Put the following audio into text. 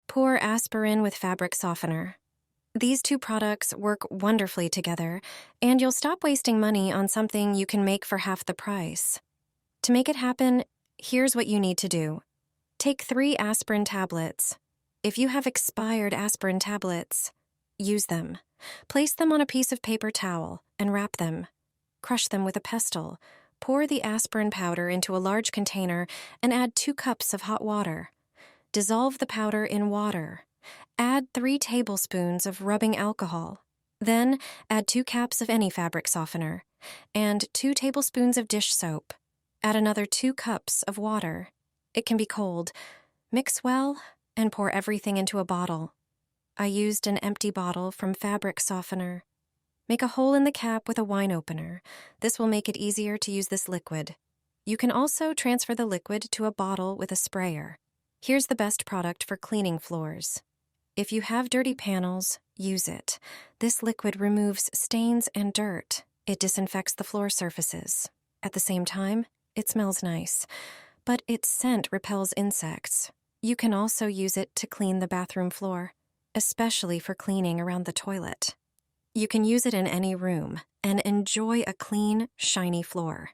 Pour aspirin with fabric softener. These two products work wonderfully together, and you'll stop wasting money on something you can make for half the price. To make it happen, here's what you need to do. Take 3 aspirin tablets. If you have expired aspirin tablets, use them. Place them on a piece of paper towel and wrap them. Crush them with a pestle. Pour the aspirin powder into a large container and add 2 cups of hot water. Dissolve the powder in water. Add 3 tablespoons of rubbing alcohol. Then add 2 caps of any fabric softener and 2 tablespoons of dish soap. Add another 2 cups of water. It can be cold. Mix well and pour everything into a bottle. I used an empty bottle from fabric softener. Make a hole in the cap with a wine opener. This will make it easier to use this liquid. You can also transfer the liquid to a bottle with a sprayer. Here's the best product for cleaning floors. If you have dirty panels, use it. This liquid removes stains and dirt. It disinfects the floor surfaces. At the same time, it smells nice, but its scent repels insects. You can also use it to clean the bathroom floor, especially for cleaning around the toilet. You can use it in any room and enjoy a clean, shiny floor.